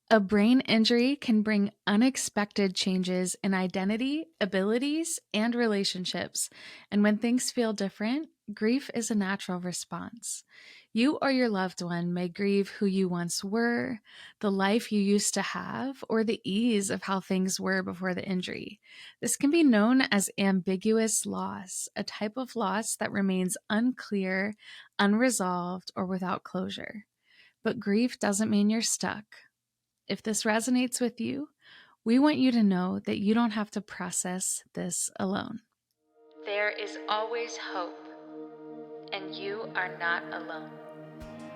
A brain injury can bring unexpected changes in identity, abilities, and relationships. And when things feel different, grief is a natural response. You or your loved one may grieve who you once were, the life you used to have, or the ease of how things were before the injury. This can be known as ambiguous loss, a type of loss that remains unclear, unresolved, or without closure. But grief doesn't mean you're stuck. If this resonates with you, we want you to know that you don't have to process this alone. There is always hope, and you are not alone.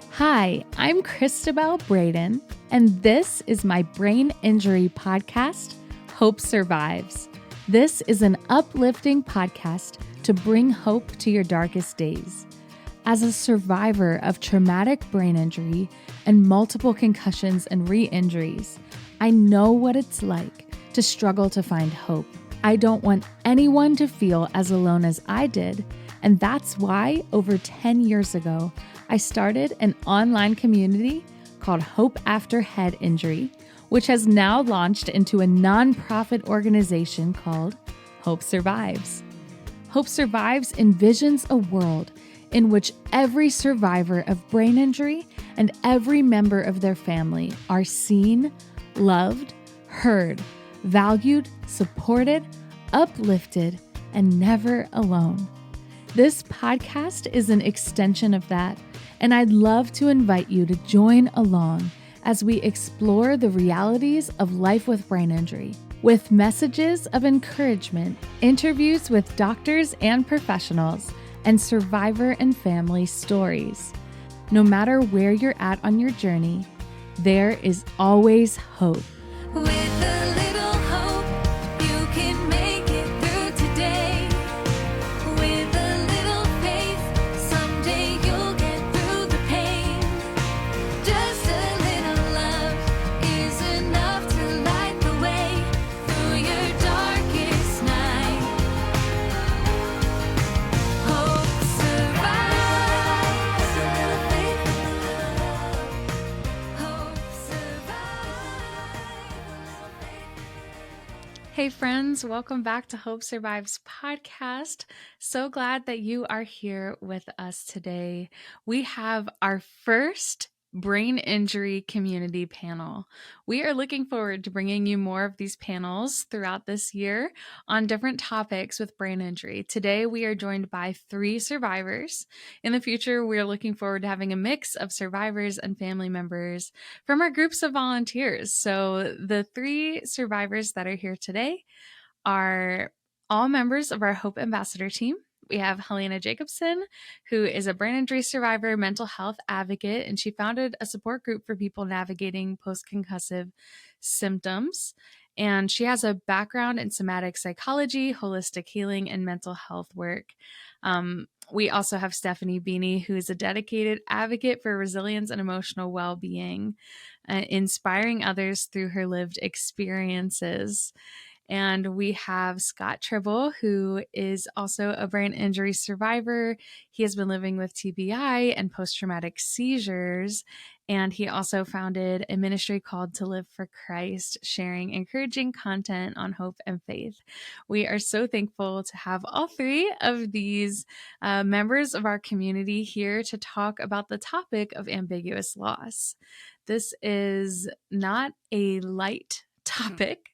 Hi, I'm Cristabelle Braden, and this is my brain injury podcast, Hope Survives. This is an uplifting podcast to bring hope to your darkest days. As a survivor of traumatic brain injury and multiple concussions and re-injuries, I know what it's like to struggle to find hope. I don't want anyone to feel as alone as I did, and that's why over 10 years ago, I started an online community called Hope After Head Injury, which has now launched into a nonprofit organization called Hope Survives. Hope Survives envisions a world in which every survivor of brain injury and every member of their family are seen, loved, heard, valued, supported, uplifted, and never alone. This podcast is an extension of that, and I'd love to invite you to join along as we explore the realities of life with brain injury, with messages of encouragement, interviews with doctors and professionals, and survivor and family stories. No matter where you're at on your journey, there is always hope. With a little hope, you can make it through today. With a little faith, someday you'll get through the pain. Just a little love is enough to light the way through your darkest night. Hope survives. A little faith, a little love. Hope survives. Hey friends, welcome back to Hope Survives podcast. So glad that you are here with us today. We have our first brain injury community panel. We are looking forward to bringing you more of these panels throughout this year on different topics with brain injury. Today, we are joined by 3 survivors. In the future, we are looking forward to having a mix of survivors and family members from our groups of volunteers. So the 3 survivors that are here today are all members of our Hope Ambassador team. We have Helena Jacobson, who is a brain injury survivor, mental health advocate, and she founded a support group for people navigating post-concussive symptoms. And she has a background in somatic psychology, holistic healing, and mental health work. We also have Stefanie Beeney, who is a dedicated advocate for resilience and emotional well-being, inspiring others through her lived experiences. And we have Scott Tribble, who is also a brain injury survivor. He has been living with TBI and post-traumatic seizures. And he also founded a ministry called To Live for Christ, sharing encouraging content on hope and faith. We are so thankful to have all 3 of these members of our community here to talk about the topic of ambiguous loss. This is not a light topic,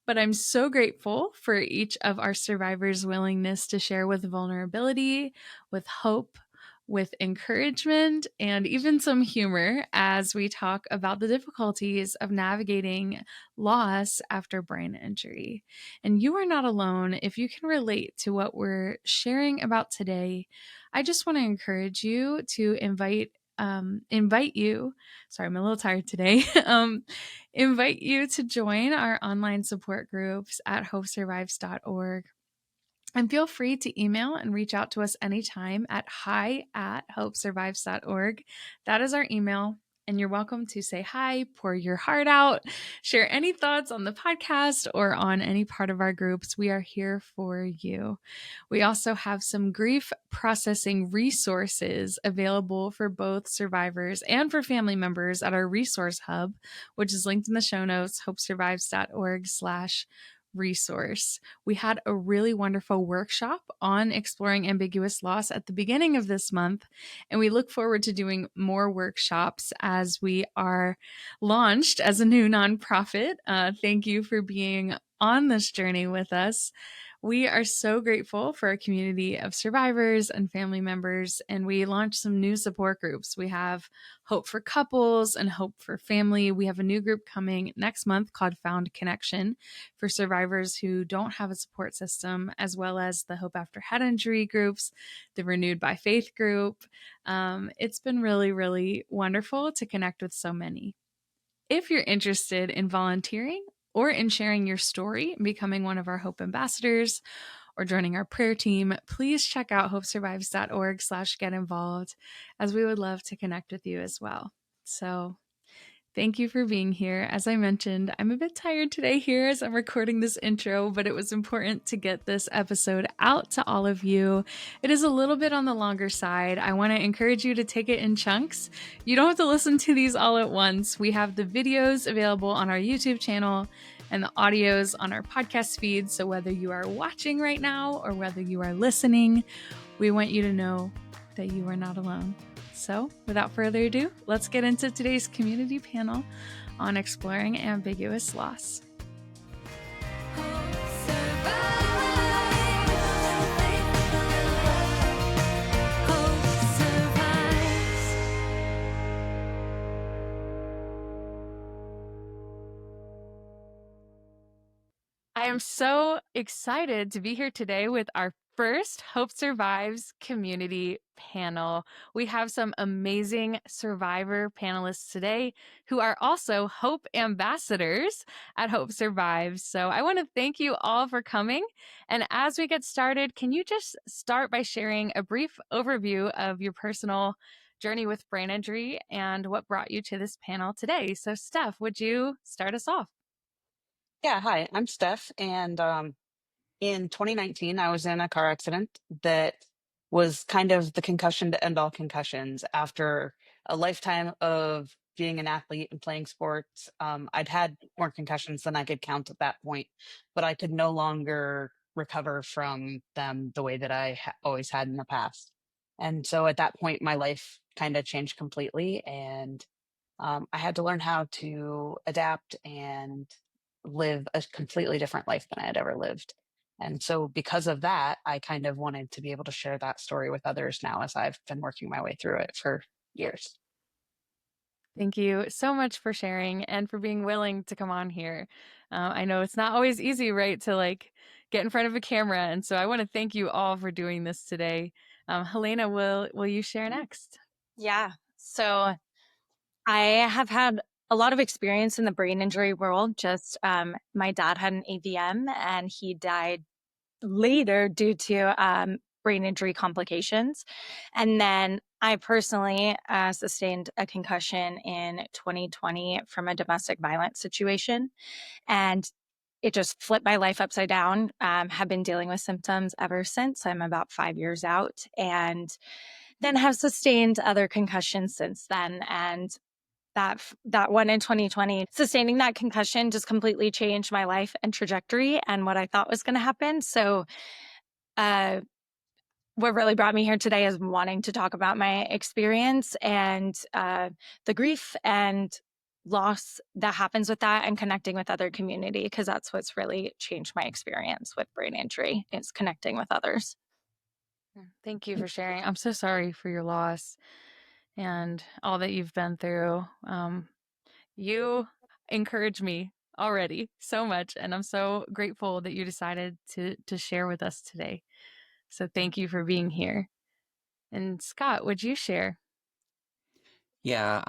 but I'm so grateful for each of our survivors' willingness to share with vulnerability, with hope, with encouragement, and even some humor as we talk about the difficulties of navigating loss after brain injury. And you are not alone. If you can relate to what we're sharing about today, I just want to encourage you to invite you. Sorry, I'm a little tired today. Invite you to join our online support groups at hopesurvives.org. And feel free to email and reach out to us anytime at hi@hopesurvives.org. That is our email. And you're welcome to say hi, pour your heart out, share any thoughts on the podcast or on any part of our groups. We are here for you. We also have some grief processing resources available for both survivors and for family members at our resource hub, which is linked in the show notes, hopesurvives.org/resource. We had a really wonderful workshop on exploring ambiguous loss at the beginning of this month, and we look forward to doing more workshops as we are launched as a new nonprofit. Thank you for being on this journey with us. We are so grateful for a community of survivors and family members, and we launched some new support groups. We have Hope for Couples and Hope for Family. We have a new group coming next month called Found Connection for survivors who don't have a support system, as well as the Hope After Head Injury groups, the Renewed by Faith group. It's been really, really wonderful to connect with so many. If you're interested in volunteering or in sharing your story and becoming one of our Hope ambassadors or joining our prayer team, please check out hopesurvives.org/get involved, as we would love to connect with you as well. So thank you for being here. As I mentioned, I'm a bit tired today here as I'm recording this intro, but it was important to get this episode out to all of you. It is a little bit on the longer side. I want to encourage you to take it in chunks. You don't have to listen to these all at once. We have the videos available on our YouTube channel and the audios on our podcast feed. So whether you are watching right now or whether you are listening, we want you to know that you are not alone. So without further ado, let's get into today's community panel on exploring ambiguous loss. Hope survives. Hope survives. I am so excited to be here today with our first Hope Survives community panel. We have some amazing survivor panelists today who are also Hope ambassadors at Hope Survives. So I want to thank you all for coming. And as we get started, can you just start by sharing a brief overview of your personal journey with brain injury and what brought you to this panel today? So Steph, would you start us off? Yeah, hi, I'm Steph. And in 2019, I was in a car accident that was kind of the concussion to end all concussions. After a lifetime of being an athlete and playing sports, I'd had more concussions than I could count at that point, but I could no longer recover from them the way that I always had in the past. And so at that point, my life kind of changed completely. And I had to learn how to adapt and live a completely different life than I had ever lived. And so, because of that, I kind of wanted to be able to share that story with others now as I've been working my way through it for years. Thank you so much for sharing and for being willing to come on here. I know it's not always easy, right, to get in front of a camera, and so I want to thank you all for doing this today. Helena, will you share next? Yeah. So I have had a lot of experience in the brain injury world. Just my dad had an AVM and he died later due to brain injury complications. And then I personally sustained a concussion in 2020 from a domestic violence situation. And it just flipped my life upside down. Have been dealing with symptoms ever since. I'm about 5 years out, and then have sustained other concussions since then. And that one in 2020, sustaining that concussion just completely changed my life and trajectory and what I thought was going to happen. So what really brought me here today is wanting to talk about my experience and the grief and loss that happens with that, and connecting with other community, because that's what's really changed my experience with brain injury, is connecting with others. Thank you for sharing. I'm so sorry for your loss and all that you've been through. You encourage me already so much, and I'm so grateful that you decided to share with us today. So thank you for being here. And Scott, would you share? Yeah,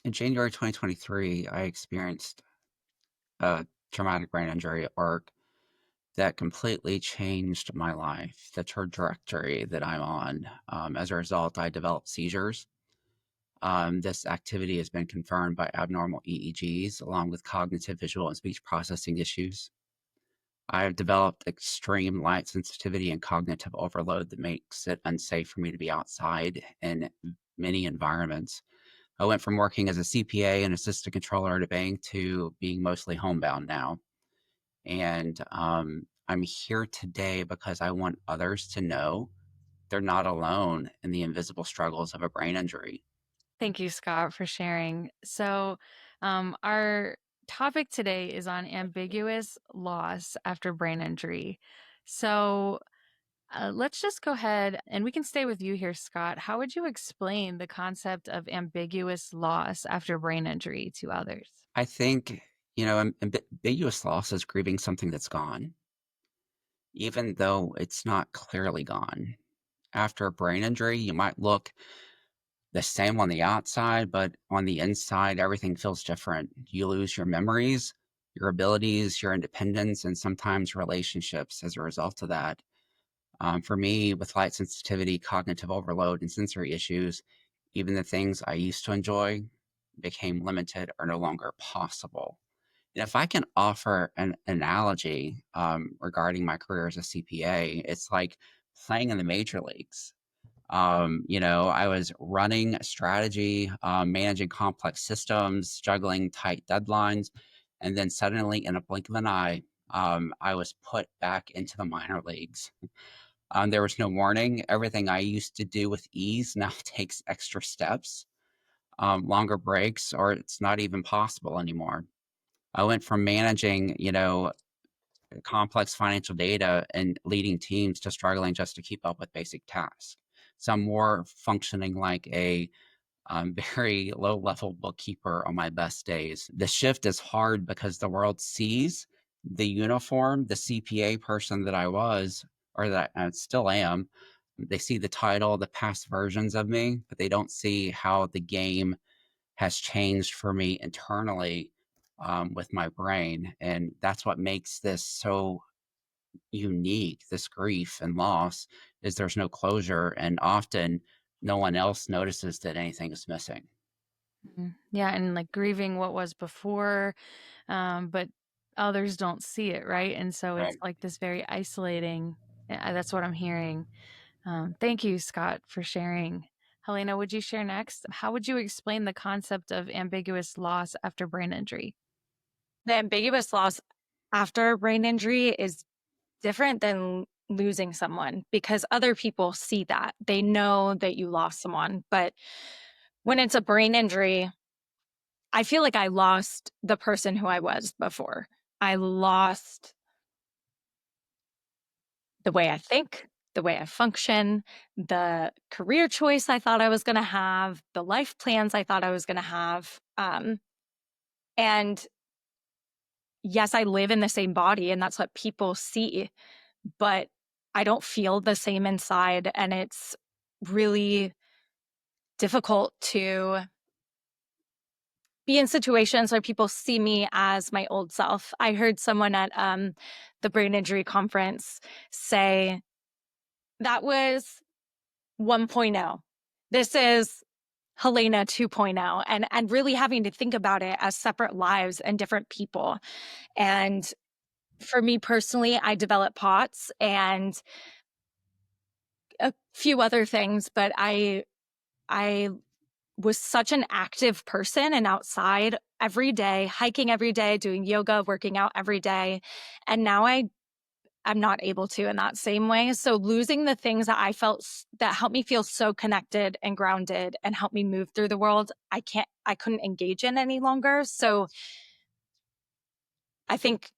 in January 2023, I experienced a traumatic brain injury at work that completely changed my life, the trajectory that I'm on. As a result, I developed seizures. this activity has been confirmed by abnormal EEGs, along with cognitive, visual, and speech processing issues. I have developed extreme light sensitivity and cognitive overload that makes it unsafe for me to be outside in many environments. I went from working as a CPA and assistant controller at a bank to being mostly homebound now. And I'm here today because I want others to know they're not alone in the invisible struggles of a brain injury. Thank you, Scott, for sharing. So, our topic today is on ambiguous loss after brain injury. So, let's just go ahead and we can stay with you here, Scott. How would you explain the concept of ambiguous loss after brain injury to others? I think, ambiguous loss is grieving something that's gone, even though it's not clearly gone. After a brain injury, you might look the same on the outside, but on the inside, everything feels different. You lose your memories, your abilities, your independence, and sometimes relationships as a result of that. For me, with light sensitivity, cognitive overload, and sensory issues, even the things I used to enjoy became limited or no longer possible. And if I can offer an analogy regarding my career as a CPA, it's like playing in the major leagues. I was running a strategy, managing complex systems, juggling tight deadlines, and then suddenly, in a blink of an eye, I was put back into the minor leagues. There was no warning. Everything I used to do with ease now takes extra steps, longer breaks, or it's not even possible anymore. I went from managing, complex financial data and leading teams to struggling just to keep up with basic tasks. Some more functioning like a very low level bookkeeper on my best days. The shift is hard because the world sees the uniform, the CPA person that I was, or that I still am. They see the title, the past versions of me, but they don't see how the game has changed for me internally with my brain. And that's what makes this so unique, this grief and loss, is there's no closure, and often no one else notices that anything is missing. Yeah, and like grieving what was before, but others don't see it, right? And so it's Right. like this very isolating. That's what I'm hearing. Thank you, Scott, for sharing. Helena, would you share next? How would you explain the concept of ambiguous loss after brain injury? The ambiguous loss after brain injury is different than losing someone because other people see that. They know that you lost someone. But when it's a brain injury, I feel like I lost the person who I was before. I lost the way I think, the way I function, the career choice I thought I was going to have, the life plans I thought I was going to have. And yes, I live in the same body and that's what people see, but I don't feel the same inside. And it's really difficult to be in situations where people see me as my old self. I heard someone at the brain injury conference say, that was 1.0. This is Helena 2.0, and really having to think about it as separate lives and different people. And for me personally, I developed POTS and a few other things, but I was such an active person and outside every day, hiking every day, doing yoga, working out every day. And now I'm not able to in that same way. So losing the things that I felt that helped me feel so connected and grounded and helped me move through the world, I couldn't engage in any longer. So I think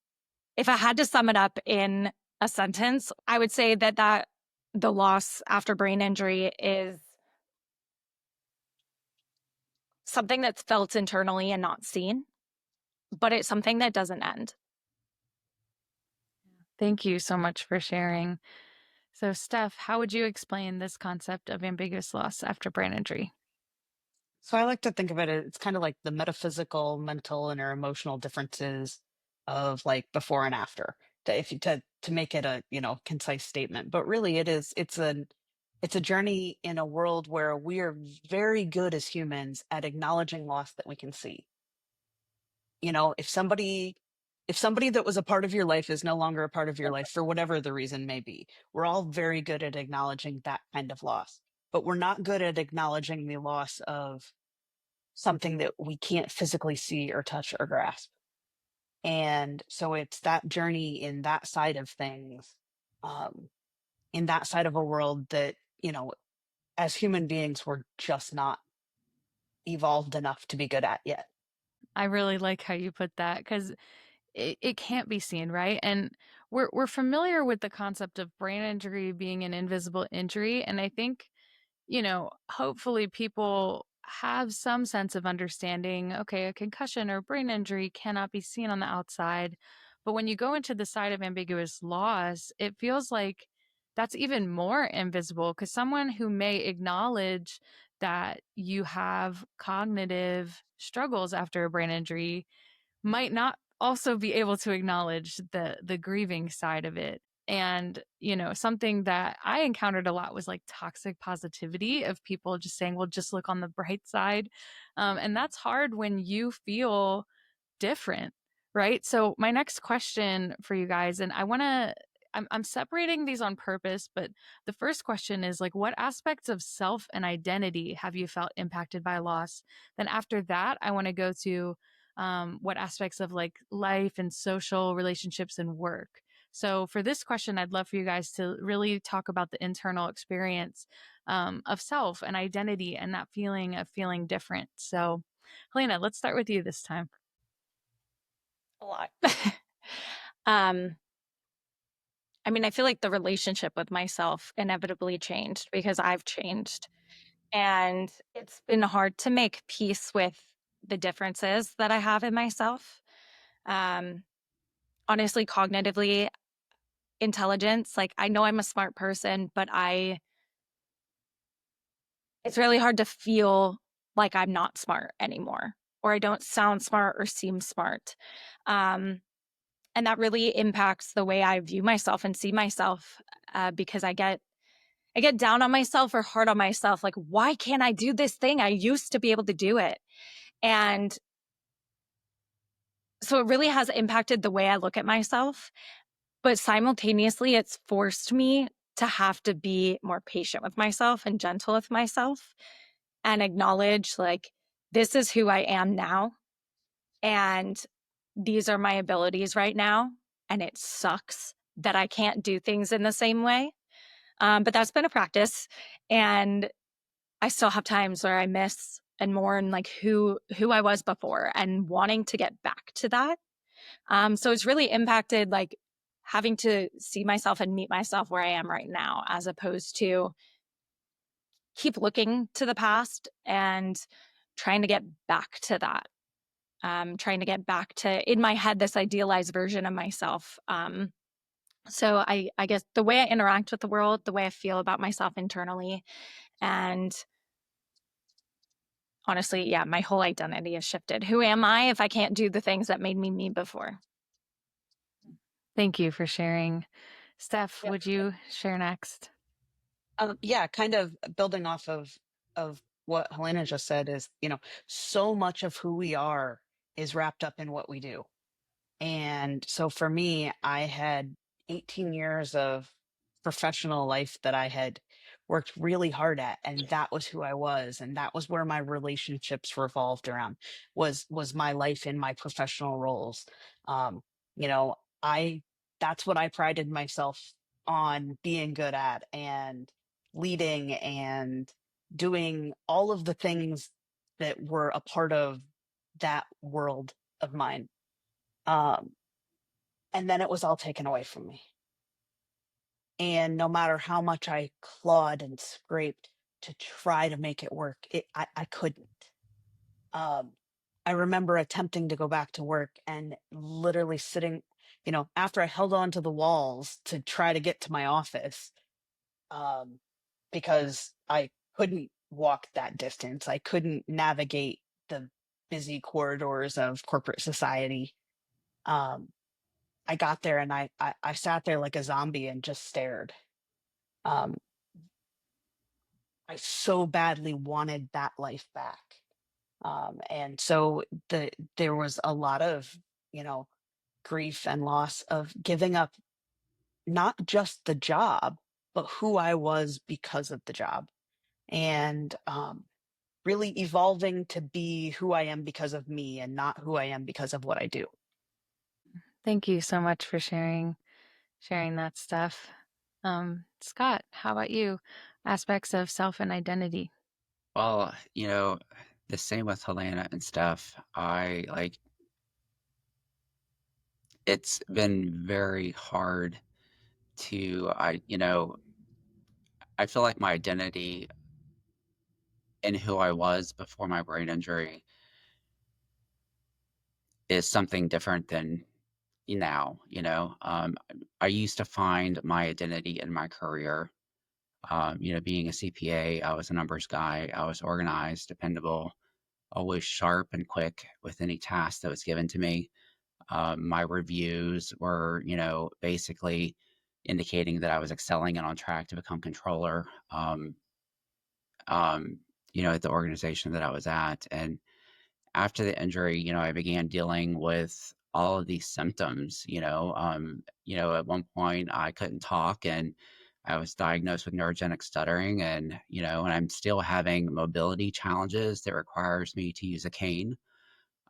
if I had to sum it up in a sentence, I would say that the loss after brain injury is something that's felt internally and not seen, but it's something that doesn't end. Thank you so much for sharing. So, Steph, how would you explain this concept of ambiguous loss after brain injury? So I like to think of it as it's kind of like the metaphysical, mental, and or emotional differences of like before and after. To, if you to make it a concise statement, but really it's It's a journey in a world where we are very good as humans at acknowledging loss that we can see. You know, if somebody that was a part of your life is no longer a part of your life for whatever the reason may be, we're all very good at acknowledging that kind of loss, but we're not good at acknowledging the loss of something that we can't physically see or touch or grasp. And so it's that journey in that side of things, um, in that side of a world that, you know, as human beings, we're just not evolved enough to be good at yet. I really like how you put that, because it can't be seen, right? And we're familiar with the concept of brain injury being an invisible injury. And I think, you know, hopefully people have some sense of understanding. Okay, a concussion or brain injury cannot be seen on the outside. But when you go into the side of ambiguous loss, it feels like that's even more invisible, because someone who may acknowledge that you have cognitive struggles after a brain injury might not also be able to acknowledge the grieving side of it. And, you know, something that I encountered a lot was like toxic positivity of people just saying, well, just look on the bright side. And that's hard when you feel different, right? So my next question for you guys, and I'm separating these on purpose, but the first question is like, what aspects of self and identity have you felt impacted by loss? Then after that, I want to go to what aspects of like life and social relationships and work. So for this question, I'd love for you guys to really talk about the internal experience of self and identity and that feeling of feeling different. So Helena, let's start with you this time. A lot. um, I mean, I feel like the relationship with myself inevitably changed because I've changed. And it's been hard to make peace with the differences that I have in myself. Honestly, cognitively, intelligence, like I know I'm a smart person, but it's really hard to feel like I'm not smart anymore, or I don't sound smart or seem smart. And that really impacts the way I view myself and see myself, because I get down on myself or hard on myself. Like, why can't I do this thing? I used to be able to do it. And so it really has impacted the way I look at myself. But simultaneously, it's forced me to have to be more patient with myself and gentle with myself and acknowledge, like, this is who I am now. And these are my abilities right now. And it sucks that I can't do things in the same way. But that's been a practice. And I still have times where I miss and mourn like who I was before and wanting to get back to that. So it's really impacted like having to see myself and meet myself where I am right now, as opposed to keep looking to the past and trying to get back to that. Trying to get back to, in my head, this idealized version of myself. So I guess the way I interact with the world, the way I feel about myself internally, and honestly, yeah, my whole identity has shifted. Who am I if I can't do the things that made me me before? Thank you for sharing. Steph, Yeah. would you share next? Yeah, kind of building off of what Helena just said is, you know, so much of who we are is wrapped up in what we do. And so for me, I had 18 years of professional life that I had worked really hard at, and that was who I was, and that was where my relationships revolved around, was my life in my professional roles. Um, you know, I that's what I prided myself on being good at, and leading and doing all of the things that were a part of that world of mine. Um, and then it was all taken away from me. And no matter how much I clawed and scraped to try to make it work, I couldn't. Um, I remember attempting to go back to work and literally sitting, you know, after I held on to the walls to try to get to my office, um, because I couldn't walk that distance. I couldn't navigate the busy corridors of corporate society. Um, I got there and I sat there like a zombie and just stared. Um, I so badly wanted that life back. And so there was a lot of, you know, grief and loss of giving up not just the job, but who I was because of the job. And really evolving to be who I am because of me and not who I am because of what I do. Thank you so much for sharing that stuff. Scott, how about you? Aspects of self and identity. Well, the same with Helena and stuff. It's been very hard I feel like my identity and who I was before my brain injury is something different than now, I used to find my identity in my career. Being a CPA, I was a numbers guy. I was organized, dependable, always sharp and quick with any task that was given to me. My reviews were, basically indicating that I was excelling and on track to become controller, um, at the organization that I was at. And after the injury, I began dealing with all of these symptoms. At one point I couldn't talk, and I was diagnosed with neurogenic stuttering, and I'm still having mobility challenges that requires me to use a cane.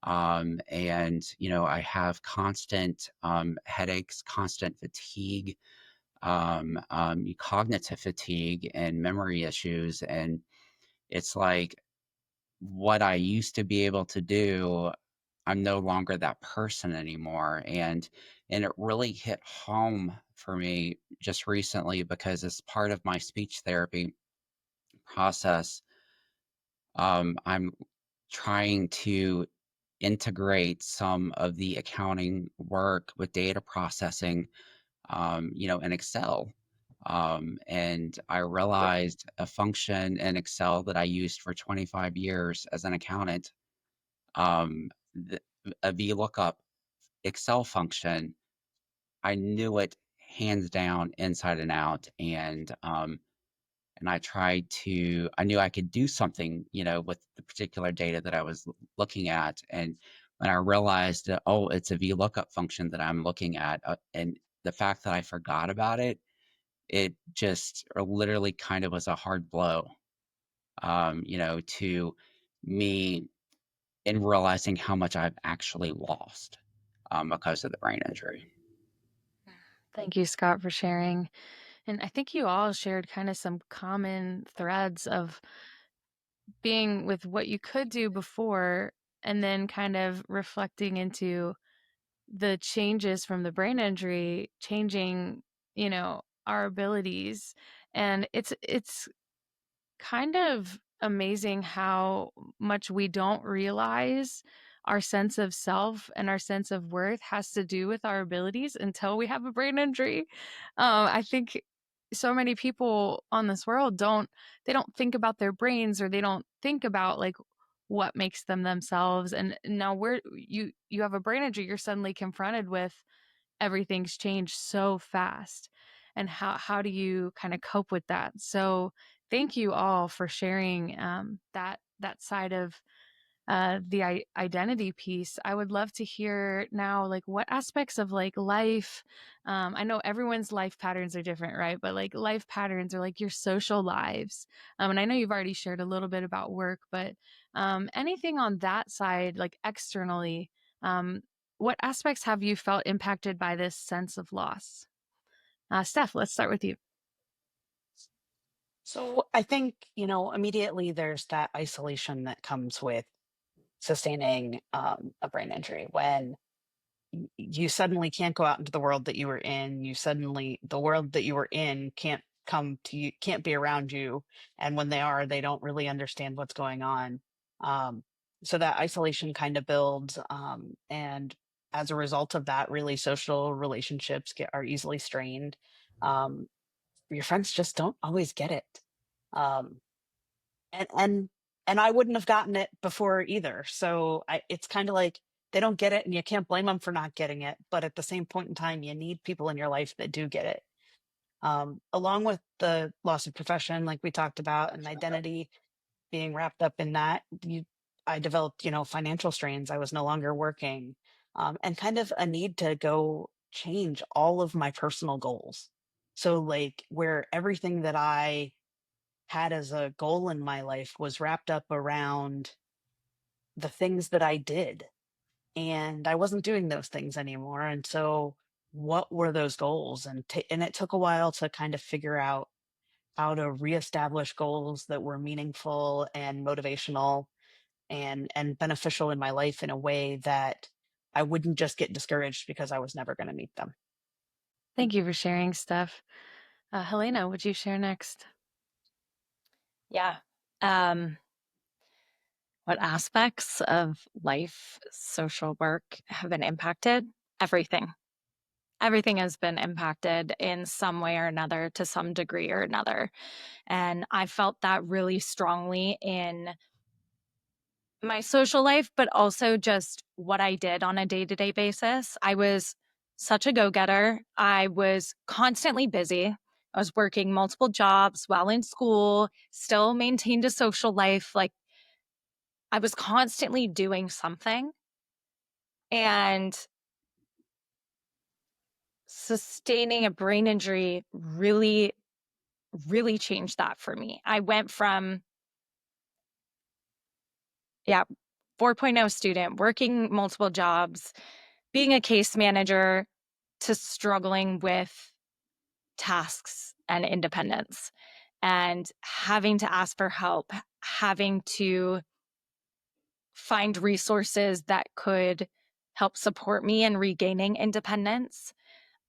I have constant headaches, constant fatigue, cognitive fatigue, and memory issues. And it's like what I used to be able to do, I'm no longer that person anymore. And it really hit home for me just recently because as part of my speech therapy process, I'm trying to integrate some of the accounting work with data processing, in Excel. And I realized a function in Excel that I used for 25 years as an accountant, the, a VLOOKUP Excel function. I knew it hands down, inside and out, and I knew I could do something, with the particular data that I was looking at. And when I realized that, oh, it's a VLOOKUP function that I'm looking at, and the fact that I forgot about it, it just literally kind of was a hard blow, to me in realizing how much I've actually lost because of the brain injury. Thank you, Scott, for sharing. And I think you all shared kind of some common threads of being with what you could do before and then kind of reflecting into the changes from the brain injury changing, our abilities. And it's kind of amazing how much we don't realize our sense of self and our sense of worth has to do with our abilities until we have a brain injury. I think so many people on this world they don't think about their brains, or they don't think about like what makes them themselves. And now you have a brain injury, you're suddenly confronted with everything's changed so fast, and how do you kind of cope with that? So thank you all for sharing that side of the identity piece. I would love to hear now, like, what aspects of like life, I know everyone's life patterns are different, right? But like life patterns or like your social lives, and I know you've already shared a little bit about work, but anything on that side, like externally, what aspects have you felt impacted by this sense of loss? Steph, let's start with you. So I think, immediately there's that isolation that comes with sustaining a brain injury when you suddenly can't go out into the world that you were in. The world that you were in can't come to you, can't be around you. And when they are, they don't really understand what's going on. Um, so that isolation kind of builds. And as a result of that, really social relationships are easily strained. Um, your friends just don't always get it. Um, and and and I wouldn't have gotten it before either. So it's kind of like they don't get it, and you can't blame them for not getting it. But at the same point in time, you need people in your life that do get it. Along with the loss of profession, like we talked about, and identity being wrapped up in that, I developed, financial strains. I was no longer working, and kind of a need to go change all of my personal goals. So, like, where everything that I had as a goal in my life was wrapped up around the things that I did, and I wasn't doing those things anymore. And so, what were those goals? And it took a while to kind of figure out how to reestablish goals that were meaningful and motivational and beneficial in my life in a way that I wouldn't just get discouraged because I was never going to meet them. Thank you for sharing, Steph. Helena, would you share next? Yeah. Um, what aspects of life, social work have been impacted? Everything. Everything has been impacted in some way or another to some degree or another. And I felt that really strongly in my social life, but also just what I did on a day to day basis. I was such a go getter. I was constantly busy. I was working multiple jobs while in school, still maintained a social life. Like I was constantly doing something. And sustaining a brain injury really, really changed that for me. I went from, 4.0 student, working multiple jobs, being a case manager, to struggling with tasks and independence and having to ask for help, having to find resources that could help support me in regaining independence.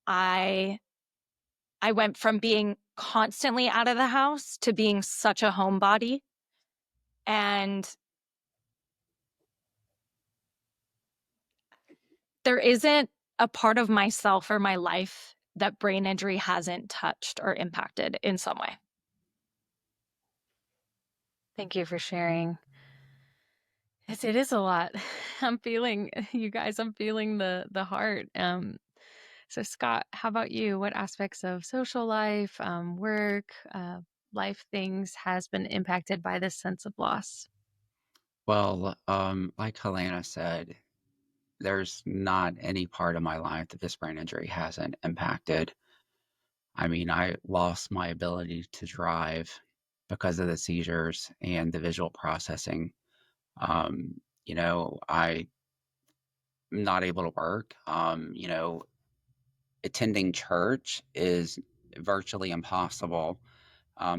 I went from being constantly out of the house to being such a homebody. And there isn't a part of myself or my life that brain injury hasn't touched or impacted in some way. Thank you for sharing. It is a lot. I'm feeling you guys. I'm feeling the heart. So Scott, how about you? What aspects of social life, work, life things has been impacted by this sense of loss? Well, like Helena said, there's not any part of my life that this brain injury hasn't impacted. I mean, I lost my ability to drive because of the seizures and the visual processing. I'm not able to work. Attending church is virtually impossible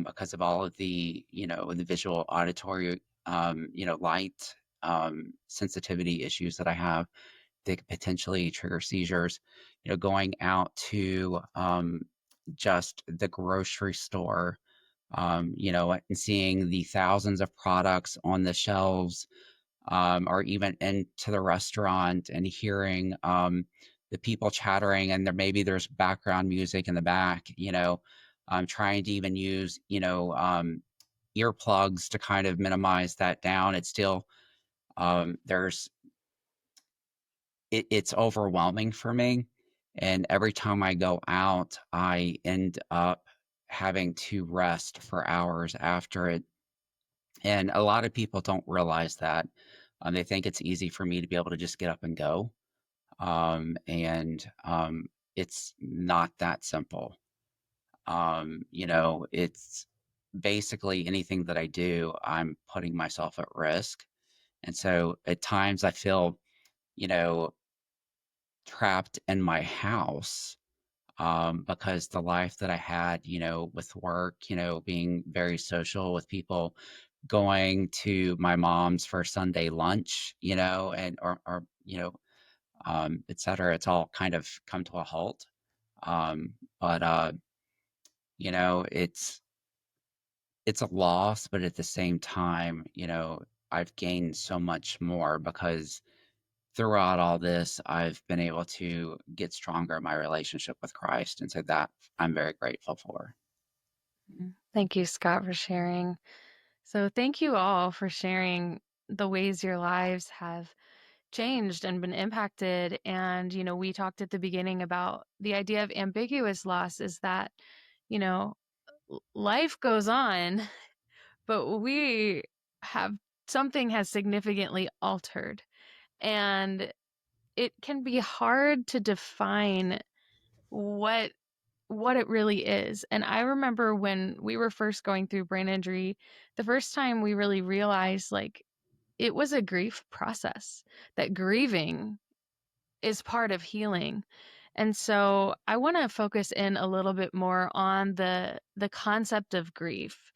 because of all of the visual, auditory, light sensitivity issues that I have. They could potentially trigger seizures. Going out to just the grocery store, and seeing the thousands of products on the shelves, or even into the restaurant and hearing the people chattering, and there's background music in the back. Trying to even use earplugs to kind of minimize that down. It's still there's it's overwhelming for me. And every time I go out, I end up having to rest for hours after it. And a lot of people don't realize that. They think it's easy for me to be able to just get up and go. And it's not that simple. It's basically anything that I do, I'm putting myself at risk. And so at times I feel, you know, trapped in my house, because the life that I had, with work, being very social with people, going to my mom's for Sunday lunch, and or et cetera, it's all kind of come to a halt. But it's a loss, but at the same time, I've gained so much more because throughout all this, I've been able to get stronger in my relationship with Christ. And so that I'm very grateful for. Thank you, Scott, for sharing. So thank you all for sharing the ways your lives have changed and been impacted. And, we talked at the beginning about the idea of ambiguous loss is that, you know, life goes on, but we have something has significantly altered. And it can be hard to define what it really is. And I remember when we were first going through brain injury, the first time we really realized like it was a grief process, that grieving is part of healing. And so I want to focus in a little bit more on the concept of grief.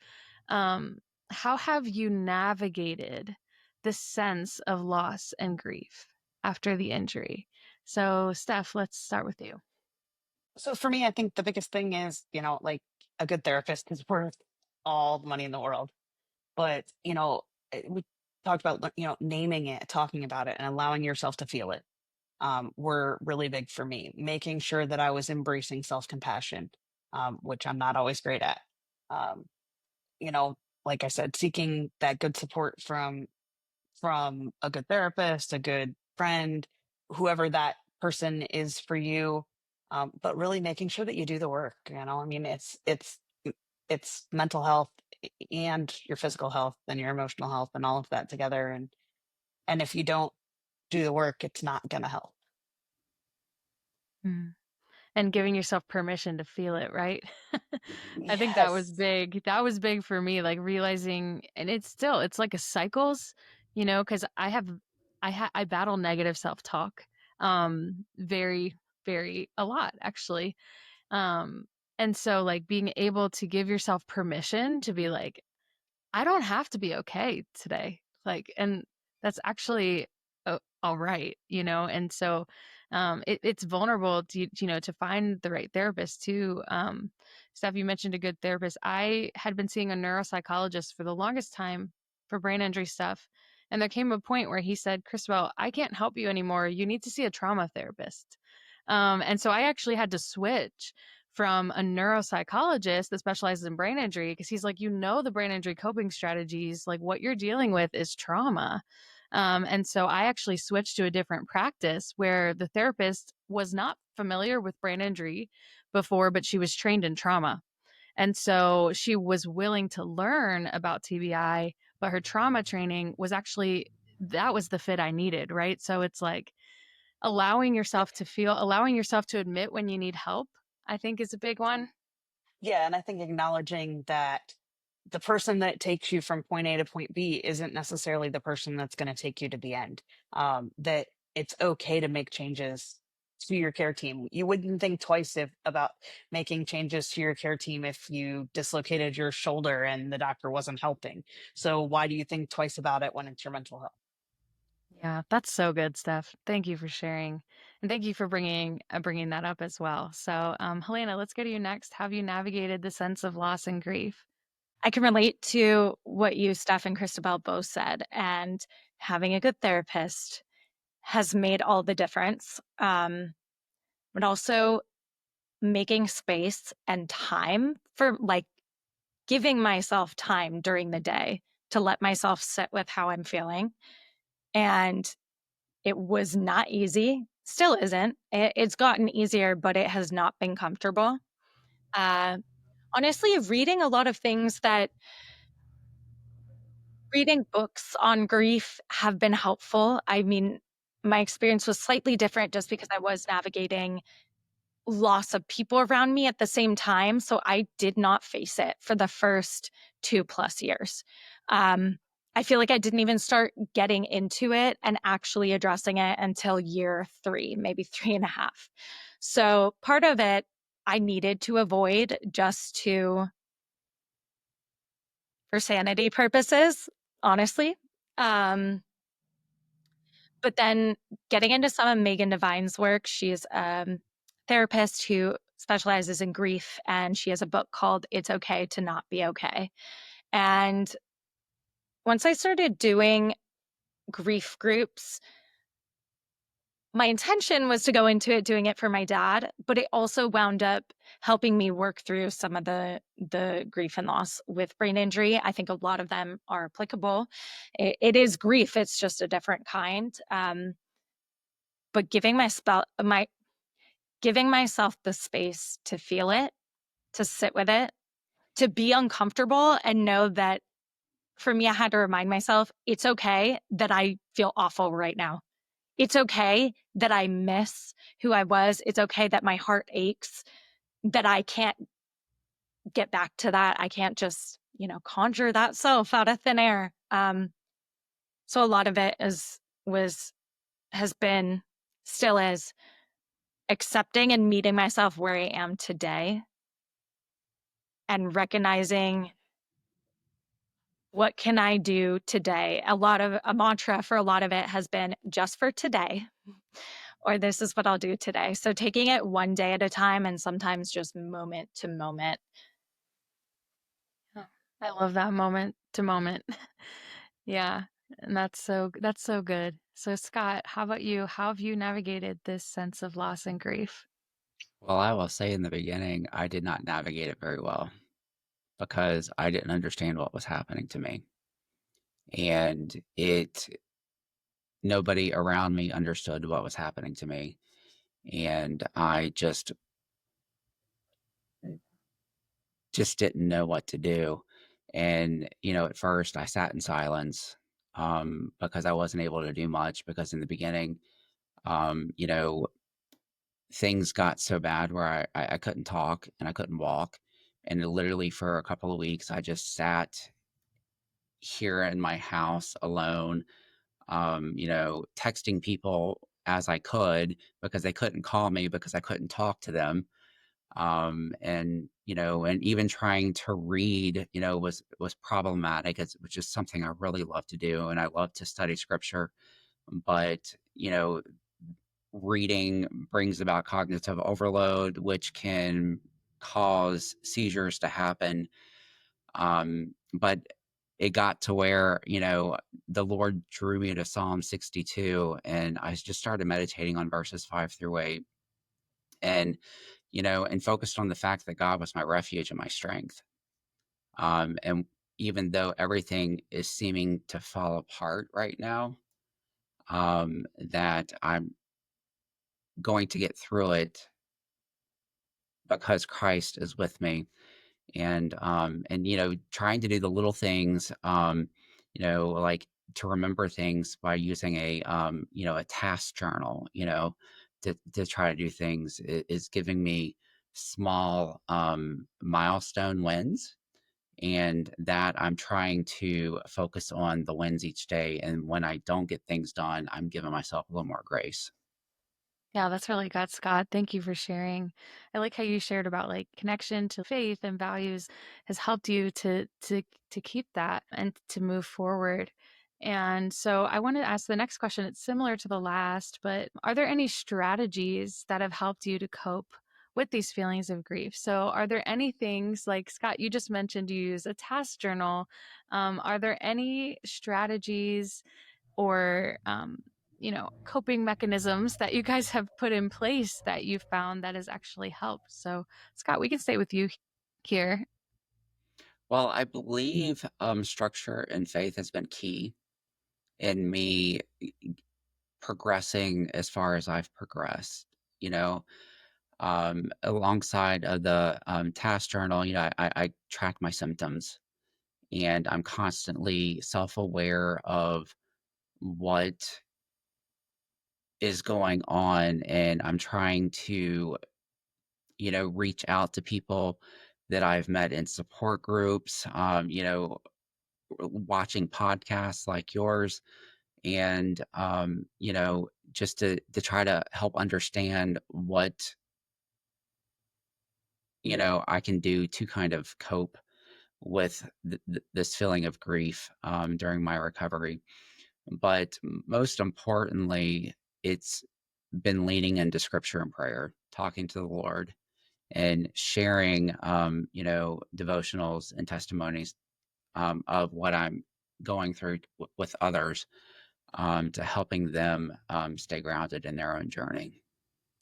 Um, how have you navigated the sense of loss and grief after the injury? So, Steph, let's start with you. So for me, I think the biggest thing is, like a good therapist is worth all the money in the world. But, we talked about, naming it, talking about it, and allowing yourself to feel it, were really big for me. Making sure that I was embracing self-compassion, which I'm not always great at. Um, you know, like I said, seeking that good support from a good therapist, a good friend, whoever that person is for you. But really making sure that you do the work. I mean, it's mental health and your physical health and your emotional health and all of that together. And if you don't do the work, it's not gonna help. Mm. And giving yourself permission to feel it, right? I think that was Yes. big. That was big for me, like realizing, and it's like a cycles, because I battle negative self-talk, very, very a lot actually. Um, and so like being able to give yourself permission to be like, I don't have to be okay today. Like, and that's actually all right, And so, it's vulnerable to find the right therapist too. Steph, you mentioned a good therapist. I had been seeing a neuropsychologist for the longest time for brain injury stuff. And there came a point where he said, Cristabelle, I can't help you anymore. You need to see a trauma therapist. And so I actually had to switch from a neuropsychologist that specializes in brain injury because he's like, the brain injury coping strategies, like what you're dealing with is trauma. And so I actually switched to a different practice where the therapist was not familiar with brain injury before, but she was trained in trauma. And so she was willing to learn about TBI, but her trauma training was actually, that was the fit I needed, right? So it's like, allowing yourself to admit when you need help, I think is a big one. Yeah, and I think acknowledging that the person that takes you from point A to point B isn't necessarily the person that's going to take you to the end. That it's okay to make changes to your care team. You wouldn't think twice about making changes to your care team if you dislocated your shoulder and the doctor wasn't helping. So why do you think twice about it when it's your mental health? Yeah, that's so good, Steph. Thank you for sharing, and thank you for bringing that up as well. So, Helena, let's go to you next. How have you navigated the sense of loss and grief? I can relate to what you, Steph, and Cristabelle both said, and having a good therapist has made all the difference. But also making space and time for like giving myself time during the day to let myself sit with how I'm feeling. And it was not easy, still isn't. It's gotten easier, but it has not been comfortable. Honestly, reading a lot of things reading books on grief have been helpful. I mean, my experience was slightly different just because I was navigating loss of people around me at the same time. So I did not face it for the first 2+ years. I feel like I didn't even start getting into it and actually addressing it until year 3, maybe 3.5. So part of it I needed to avoid just for sanity purposes, honestly. But then getting into some of Megan Devine's work, she's a therapist who specializes in grief, and she has a book called It's Okay to Not Be Okay. And once I started doing grief groups, my intention was to go into it doing it for my dad, but it also wound up helping me work through some of the grief and loss with brain injury. I think a lot of them are applicable. It is grief, it's just a different kind. But giving myself the space to feel it to sit with it, to be uncomfortable and know that for me, I had to remind myself, it's okay that I feel awful right now. It's okay that I miss who I was. It's okay that my heart aches, that I can't get back to that. I can't just, conjure that self out of thin air. So a lot of it has been, still is, accepting and meeting myself where I am today and recognizing what can I do today. A mantra for a lot of it has been just for today, or this is what I'll do today. So taking it one day at a time and sometimes just moment to moment. Oh, I love that moment to moment. Yeah, and that's so good. So Scott, how about you? How have you navigated this sense of loss and grief? Well, I will say in the beginning, I did not navigate it very well because I didn't understand what was happening to me. And nobody around me understood what was happening to me. And I just didn't know what to do. And, at first I sat in silence, because I wasn't able to do much because in the beginning, um, you know, things got so bad where I couldn't talk and I couldn't walk. And literally for a couple of weeks, I just sat here in my house alone, texting people as I could because they couldn't call me because I couldn't talk to them. And even trying to read, was problematic, which is something I really love to do. And I love to study scripture, but, reading brings about cognitive overload, which can cause seizures to happen. But it got to where, the Lord drew me to Psalm 62, and I just started meditating on verses 5 through 8, and, and focused on the fact that God was my refuge and my strength. And even though everything is seeming to fall apart right now, that I'm going to get through it because Christ is with me. And trying to do the little things, like to remember things by using a task journal, to try to do things is giving me small milestone wins, and that I'm trying to focus on the wins each day. And when I don't get things done, I'm giving myself a little more grace. Yeah, that's really good, Scott. Thank you for sharing. I like how you shared about like connection to faith and values has helped you to keep that and to move forward. And so I want to ask the next question. It's similar to the last, but are there any strategies that have helped you to cope with these feelings of grief? So are there any things like Scott, you just mentioned you use a task journal. Are there any strategies or coping mechanisms that you guys have put in place that you found that has actually helped? So Scott, we can stay with you here. Well, I believe structure and faith has been key in me progressing as far as I've progressed. You know, Alongside of the task journal, I track my symptoms, and I'm constantly self aware of what is going on. And I'm trying to, reach out to people that I've met in support groups, watching podcasts like yours, and, just to try to help understand what, I can do to kind of cope with this feeling of grief during my recovery. But most importantly, it's been leaning into scripture and prayer, talking to the Lord, and sharing, devotionals and testimonies of what I'm going through with others, to helping them stay grounded in their own journey.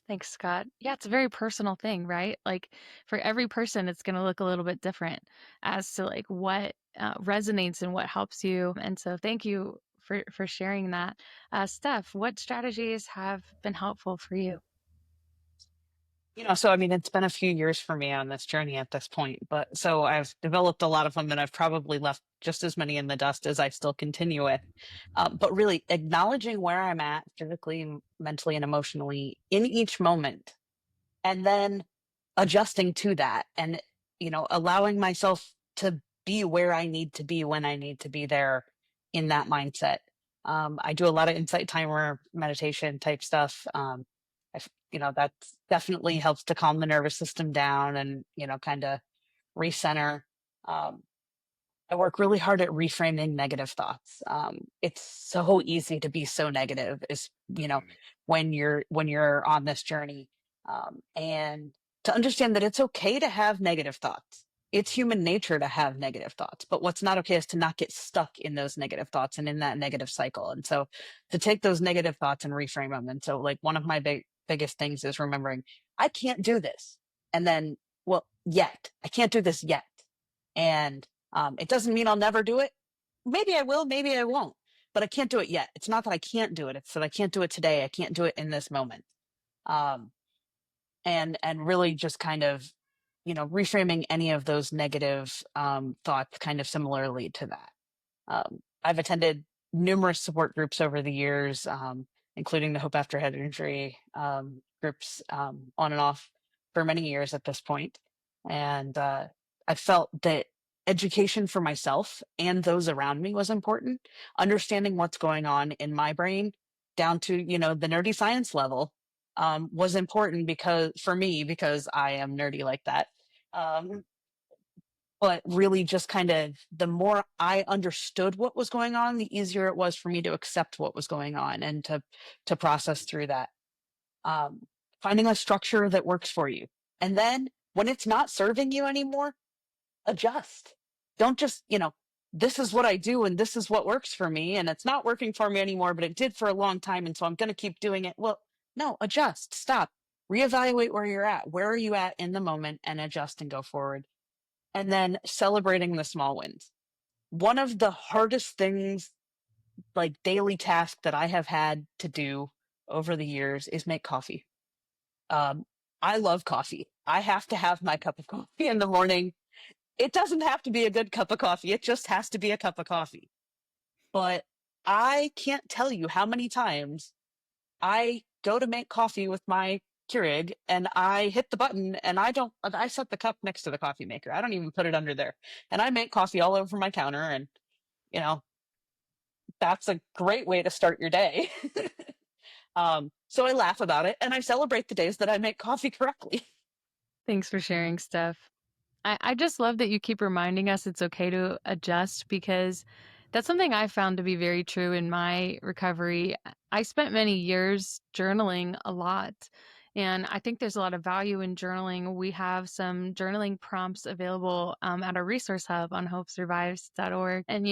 Thanks, Scott. Yeah, it's a very personal thing, right? Like for every person, it's going to look a little bit different as to like what resonates and what helps you. And so thank you for sharing that. Steph, what strategies have been helpful for you? So I mean, it's been a few years for me on this journey at this point, but so I've developed a lot of them and I've probably left just as many in the dust as I still continue with. But really acknowledging where I'm at physically, mentally, and emotionally in each moment, and then adjusting to that and, allowing myself to be where I need to be when I need to be there in that mindset. I do a lot of insight timer meditation type stuff. That definitely helps to calm the nervous system down and, kind of recenter. Um, I work really hard at reframing negative thoughts. It's so easy to be so negative, is Mhm. when you're on this journey, and to understand that it's okay to have negative thoughts. It's human nature to have negative thoughts, but what's not okay is to not get stuck in those negative thoughts and in that negative cycle. And so, to take those negative thoughts and reframe them. And so, like one of my biggest things is remembering I can't do this, and then, well, yet I can't do this yet, and it doesn't mean I'll never do it. Maybe I will, maybe I won't, but I can't do it yet. It's not that I can't do it. It's that I can't do it today. I can't do it in this moment. Um, and really just kind of, reframing any of those negative thoughts kind of similarly to that. I've attended numerous support groups over the years, including the Hope After Head Injury groups, on and off for many years at this point. And I felt that education for myself and those around me was important. Understanding what's going on in my brain down to, the nerdy science level, was important because I am nerdy like that. Um, but really just kind of the more I understood what was going on, the easier it was for me to accept what was going on and to process through that. Um, Finding a structure that works for you. And then when it's not serving you anymore, adjust. Don't just, this is what I do and this is what works for me and it's not working for me anymore, but it did for a long time and so I'm going to keep doing it. Well, no, adjust, stop, reevaluate where you're at. Where are you at in the moment, and adjust and go forward. And then celebrating the small wins. One of the hardest things, like daily task that I have had to do over the years, is make coffee. Um, I love coffee. I have to have my cup of coffee in the morning. It doesn't have to be a good cup of coffee. It just has to be a cup of coffee. But I can't tell you how many times I go to make coffee with my Keurig and I hit the button and I set the cup next to the coffee maker. I don't even put it under there. And I make coffee all over my counter, and, you know, that's a great way to start your day. So I laugh about it and I celebrate the days that I make coffee correctly. Thanks for sharing, Steph. I just love that you keep reminding us it's okay to adjust, because that's something I found to be very true in my recovery. I spent many years journaling a lot, and I think there's a lot of value in journaling. We have some journaling prompts available at our resource hub on hopesurvives.org. And,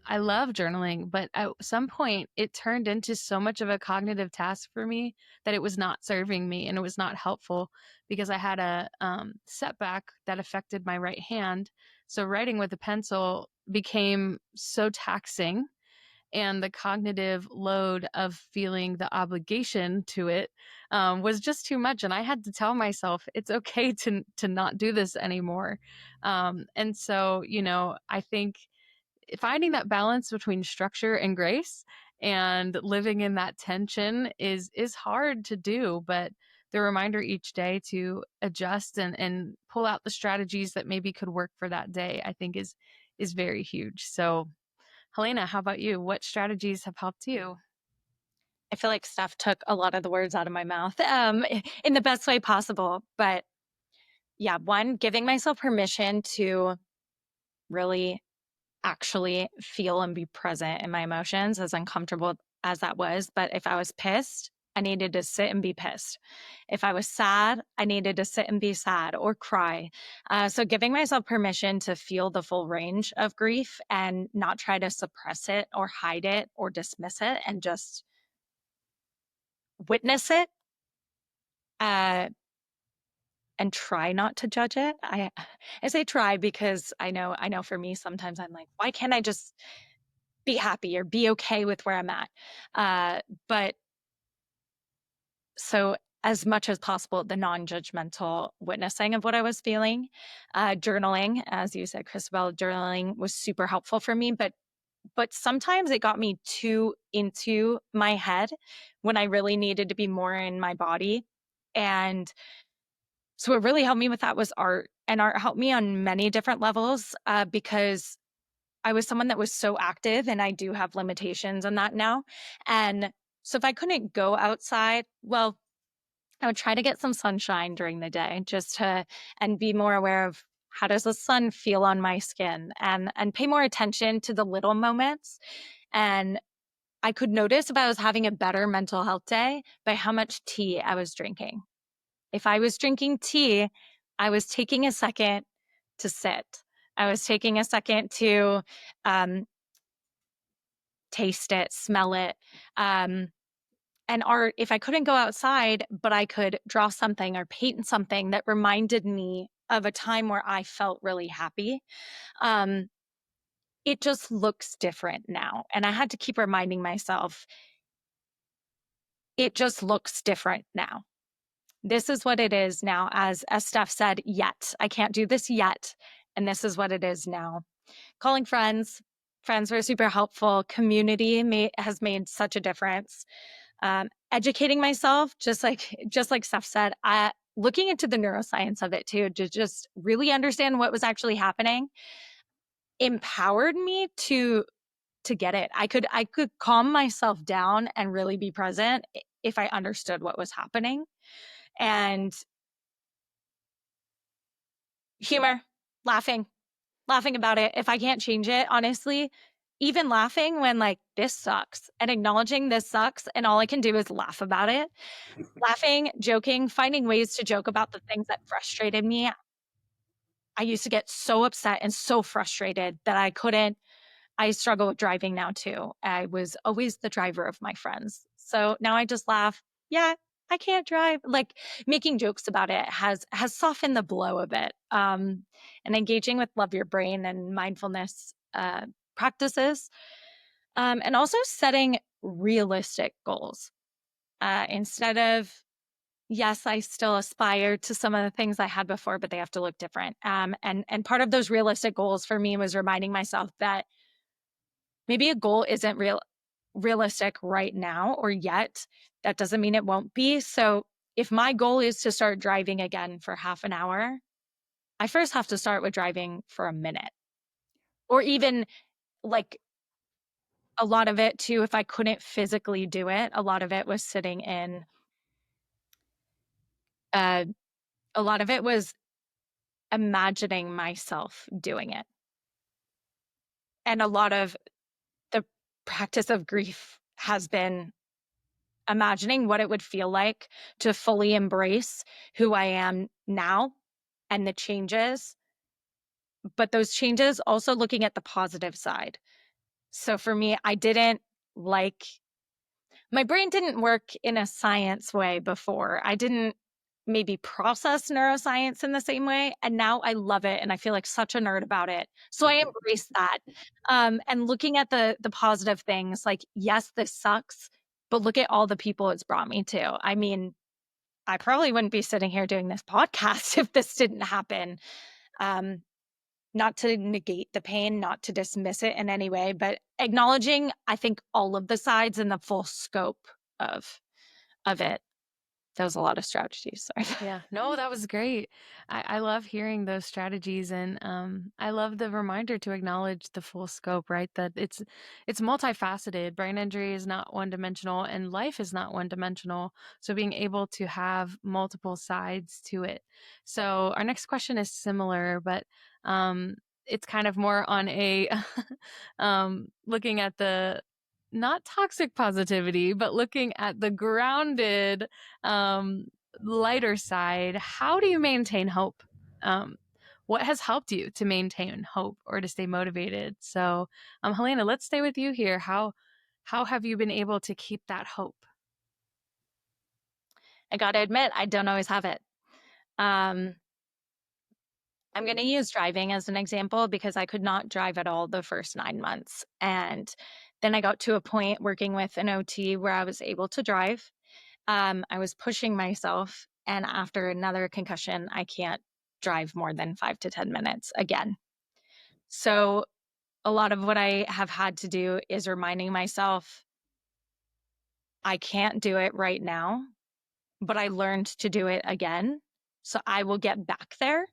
I love journaling, but at some point it turned into so much of a cognitive task for me that it was not serving me and it was not helpful, because I had a setback that affected my right hand. So writing with a pencil became so taxing, and the cognitive load of feeling the obligation to it was just too much. And I had to tell myself it's okay to not do this anymore. And so, I think finding that balance between structure and grace and living in that tension is hard to do, but the reminder each day to adjust and pull out the strategies that maybe could work for that day, I think is very huge. So, Helena, how about you? What strategies have helped you? I feel like Steph took a lot of the words out of my mouth in the best way possible. But yeah, one, giving myself permission to really actually feel and be present in my emotions, as uncomfortable as that was. But if I was pissed, I needed to sit and be pissed. If I was sad, I needed to sit and be sad or cry. So giving myself permission to feel the full range of grief and not try to suppress it or hide it or dismiss it, and just witness it, and try not to judge it. I say try because I know for me, sometimes I'm like, why can't I just be happy or be okay with where I'm at? But so as much as possible, the non-judgmental witnessing of what I was feeling. Journaling, as you said, Cristabelle, journaling was super helpful for me, but sometimes it got me too into my head when I really needed to be more in my body. And so what really helped me with that was art. And art helped me on many different levels because I was someone that was so active, and I do have limitations on that now. And so if I couldn't go outside, well, I would try to get some sunshine during the day and be more aware of how does the sun feel on my skin, and pay more attention to the little moments. And I could notice if I was having a better mental health day by how much tea I was drinking. If I was drinking tea, I was taking a second to sit. I was taking a second to taste it, smell it. And art, if I couldn't go outside, but I could draw something or paint something that reminded me of a time where I felt really happy, it just looks different now. And I had to keep reminding myself, it just looks different now. This is what it is now. As Steph said, yet. I can't do this yet. And this is what it is now. Calling friends. Friends were super helpful. Community has made such a difference. Educating myself, just like Steph said, looking into the neuroscience of it too, to just really understand what was actually happening, empowered me to get it. I could calm myself down and really be present if I understood what was happening. And humor, laughing about it. If I can't change it, honestly, even laughing when like this sucks and acknowledging this sucks and all I can do is laugh about it. Laughing, joking, finding ways to joke about the things that frustrated me. I used to get so upset and so frustrated that I struggle with driving now too. I was always the driver of my friends. So now I just laugh. Yeah, I can't drive. Like making jokes about it has softened the blow a bit. And engaging with Love Your Brain and mindfulness practices. And also setting realistic goals. Instead of, yes, I still aspire to some of the things I had before, but they have to look different. And part of those realistic goals for me was reminding myself that maybe a goal isn't realistic right now or yet. That doesn't mean it won't be. So if my goal is to start driving again for half an hour, I first have to start with driving for a minute. Or even like a lot of it too, if I couldn't physically do it, a lot of it was sitting in, a lot of it was imagining myself doing it. And a lot of the practice of grief has been imagining what it would feel like to fully embrace who I am now and the changes, but those changes also looking at the positive side. So for me, my brain didn't work in a science way before. I didn't maybe process neuroscience in the same way. And now I love it. And I feel like such a nerd about it. So I embrace that. And looking at the positive things, like, yes, this sucks, but look at all the people it's brought me to. I mean, I probably wouldn't be sitting here doing this podcast if this didn't happen. Not to negate the pain, not to dismiss it in any way, but acknowledging, I think, all of the sides and the full scope of it. That was a lot of strategies. Sorry. Yeah, no, that was great. I love hearing those strategies, and I love the reminder to acknowledge the full scope, right? That it's multifaceted. Brain injury is not one-dimensional, and life is not one-dimensional. So being able to have multiple sides to it. So our next question is similar, but it's kind of more on a looking at the not toxic positivity, but looking at the grounded, lighter side. How do you maintain hope? What has helped you to maintain hope or to stay motivated? So, Helena, let's stay with you here. How have you been able to keep that hope? I got to admit, I don't always have it. I'm going to use driving as an example because I could not drive at all the first 9 months. And then I got to a point working with an OT where I was able to drive. I was pushing myself, and after another concussion, I can't drive more than 5 to 10 minutes again. So a lot of what I have had to do is reminding myself I can't do it right now, but I learned to do it again. So I will get back there.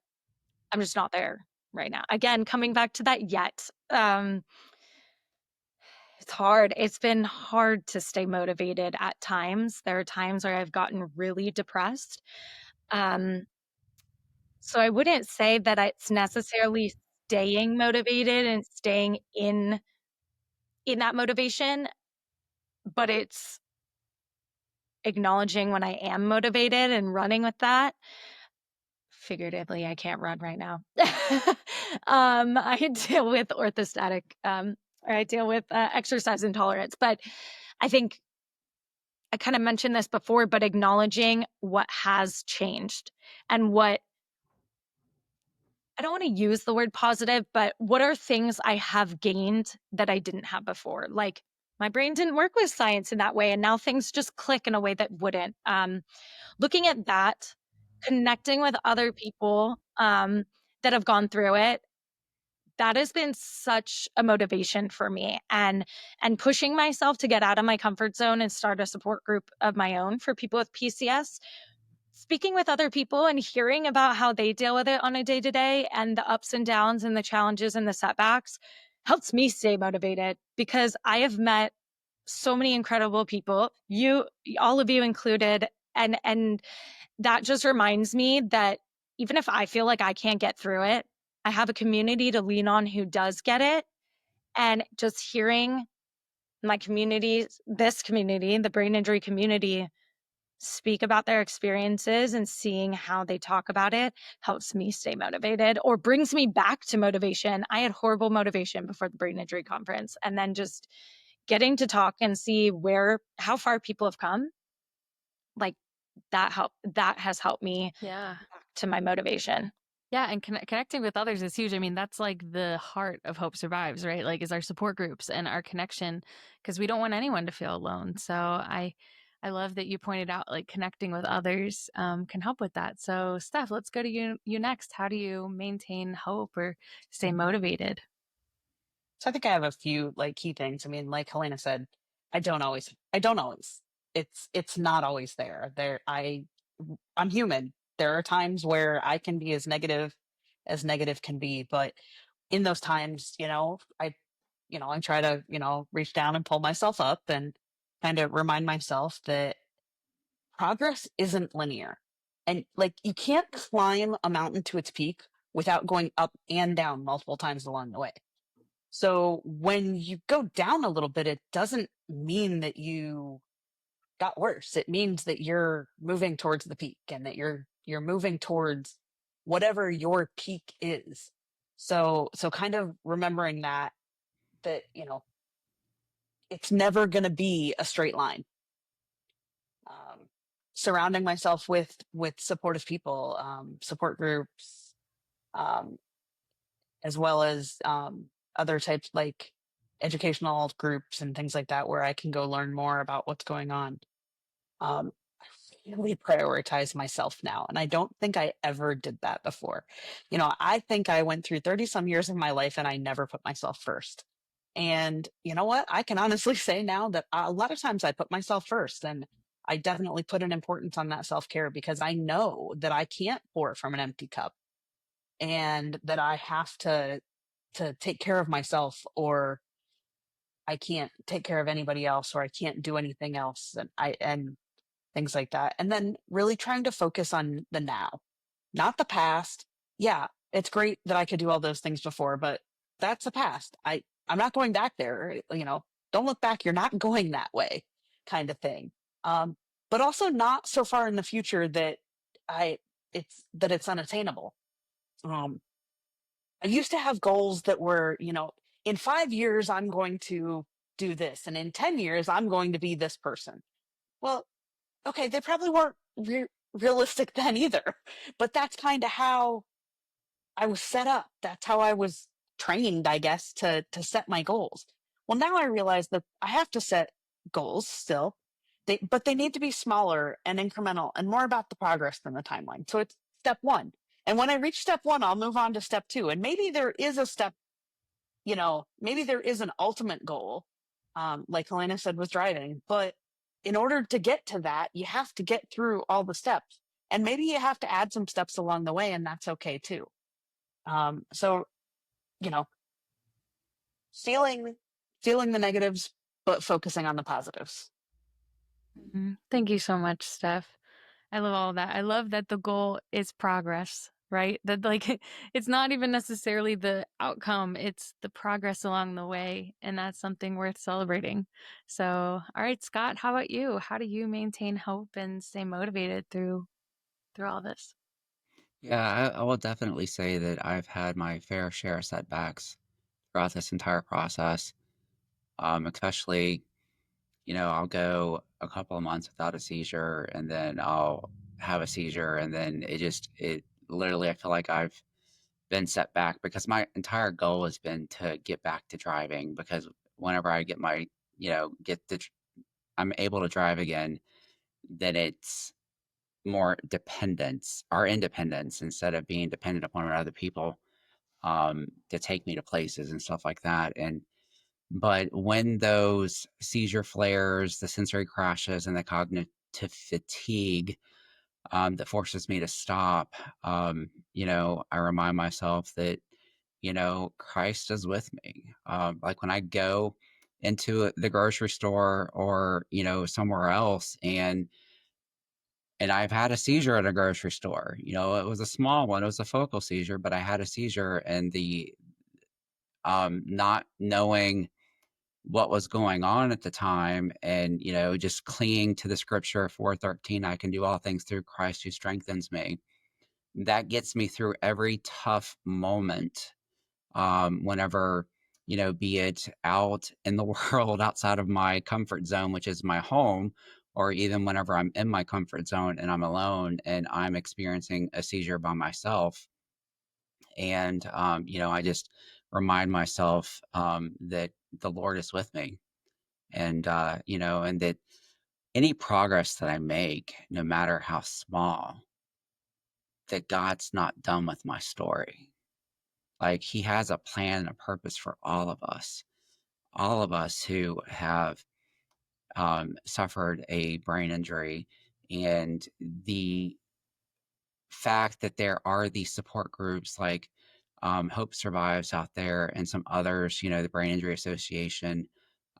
I'm just not there right now. Again, coming back to that yet. It's hard. It's been hard to stay motivated at times. There are times where I've gotten really depressed. Um, so I wouldn't say that it's necessarily staying motivated and staying in that motivation, but it's acknowledging when I am motivated and running with that. Figuratively, I can't run right now. I deal with orthostatic, or I deal with exercise intolerance, but I think I kind of mentioned this before, but acknowledging what has changed and what I don't want to use the word positive, but what are things I have gained that I didn't have before? Like my brain didn't work with science in that way, and now things just click in a way that wouldn't. Looking at that, connecting with other people that have gone through it, that has been such a motivation for me, and pushing myself to get out of my comfort zone and start a support group of my own for people with PCS. Speaking with other people and hearing about how they deal with it on a day-to-day and the ups and downs and the challenges and the setbacks helps me stay motivated, because I have met so many incredible people, you, all of you included, and that just reminds me that even if I feel like I can't get through it, I have a community to lean on who does get it. And just hearing my community, this community, the brain injury community, speak about their experiences and seeing how they talk about it helps me stay motivated, or brings me back to motivation. I had horrible motivation before the brain injury conference, and then just getting to talk and see how far people have come, like that has helped me Yeah. back to my motivation. Yeah, and connecting with others is huge. I mean, that's like the heart of Hope Survives, right? Like, is our support groups and our connection, because we don't want anyone to feel alone. So I love that you pointed out like connecting with others can help with that. So, Steph, let's go to you next. How do you maintain hope or stay motivated? So I think I have a few like key things. I mean, like Helena said, I don't always. It's not always there. I'm human. There are times where I can be as negative can be, but in those times, I try to, reach down and pull myself up and kind of remind myself that progress isn't linear. And like you can't climb a mountain to its peak without going up and down multiple times along the way. So when you go down a little bit, it doesn't mean that you got worse. It means that you're moving towards the peak and that you're moving towards whatever your peak is. So kind of remembering that it's never going to be a straight line. Surrounding myself with supportive people, support groups, um, as well as other types like educational groups and things like that, where I can go learn more about what's going on. I really prioritize myself now, and I don't think I ever did that before. I think I went through 30 some years of my life and I never put myself first. And you know what? I can honestly say now that a lot of times I put myself first, and I definitely put an importance on that self-care, because I know that I can't pour from an empty cup, and that I have to take care of myself, or I can't take care of anybody else, or I can't do anything else, and things like that. And then really trying to focus on the now, not the past. Yeah, it's great that I could do all those things before, but that's the past. I'm not going back there. Don't look back. You're not going that way, kind of thing. But also not so far in the future that I it's unattainable. Um, I used to have goals that were, in 5 years I'm going to do this, and in 10 years I'm going to be this person. Well, okay, they probably weren't realistic then either, but that's kind of how I was set up. That's how I was trained, I guess, to set my goals. Well, now I realize that I have to set goals still, but they need to be smaller and incremental and more about the progress than the timeline. So it's step one. And when I reach step one, I'll move on to step two. And maybe there is a step, maybe there is an ultimate goal, like Helena said with driving. But in order to get to that, you have to get through all the steps. And maybe you have to add some steps along the way, and that's okay too. So, you know, feeling the negatives, but focusing on the positives. Thank you so much, Steph. I love all that. I love that the goal is progress, right? That like it's not even necessarily the outcome, it's the progress along the way, and that's something worth celebrating. So, all right, Scott, how about you? How do you maintain hope and stay motivated through all this? Yeah, I will definitely say that I've had my fair share of setbacks throughout this entire process. Especially, I'll go a couple of months without a seizure, and then I'll have a seizure, and then it literally, I feel like I've been set back because my entire goal has been to get back to driving. Because whenever I get my, I'm able to drive again, then it's more dependence or independence instead of being dependent upon other people to take me to places and stuff like that. But when those seizure flares, the sensory crashes, and the cognitive fatigue that forces me to stop, I remind myself that, Christ is with me. Like when I go into the grocery store or, somewhere else, and I've had a seizure at a grocery store. It was a small one. It was a focal seizure, but I had a seizure, and the not knowing what was going on at the time, and just clinging to the scripture 4:13, I can do all things through Christ who strengthens me. That gets me through every tough moment. Whenever, be it out in the world outside of my comfort zone, which is my home, or even whenever I'm in my comfort zone and I'm alone and I'm experiencing a seizure by myself. And, I just remind myself that the Lord is with me, and, and that any progress that I make, no matter how small, that God's not done with my story. Like he has a plan and a purpose for all of us who have suffered a brain injury, and the fact that there are these support groups like Hope Survives out there, and some others, the Brain Injury Association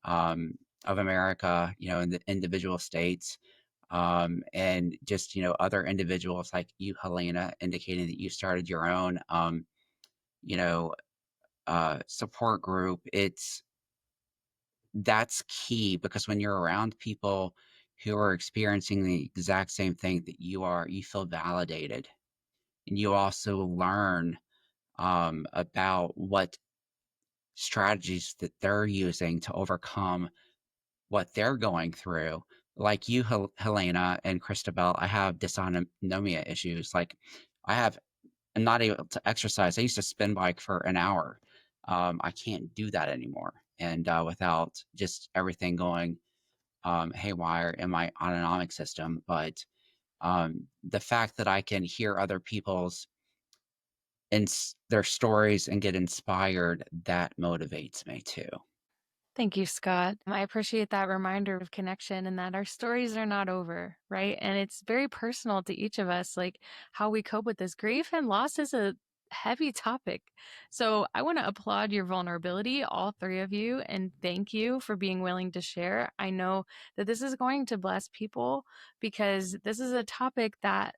of America, in the individual states, and just, other individuals like you, Helena, indicating that you started your own, you know, support group. That's key, because when you're around people who are experiencing the exact same thing that you are, you feel validated, and you also learn about what strategies that they're using to overcome what they're going through. Like you, Helena and Cristabelle, I have dysautonomia issues. Like I'm not able to exercise. I used to spin bike for an hour. I can't do that anymore. And without just everything going haywire in my autonomic system. But the fact that I can hear other people's their stories and get inspired, that motivates me too. Thank you, Scott. I appreciate that reminder of connection and that our stories are not over, right? And it's very personal to each of us, like how we cope with this. Grief and loss is a heavy topic. So I want to applaud your vulnerability, all three of you, and thank you for being willing to share. I know that this is going to bless people because this is a topic that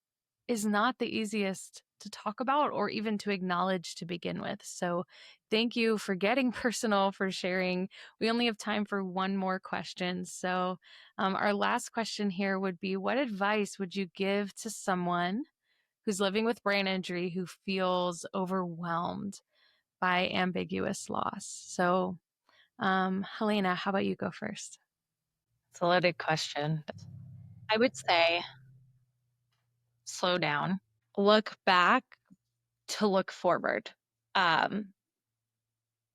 is not the easiest to talk about or even to acknowledge to begin with. So thank you for getting personal, for sharing. We only have time for one more question. So our last question here would be, what advice would you give to someone who's living with brain injury who feels overwhelmed by ambiguous loss? So Helena, how about you go first? It's a loaded question. I would say slow down, look back to look forward.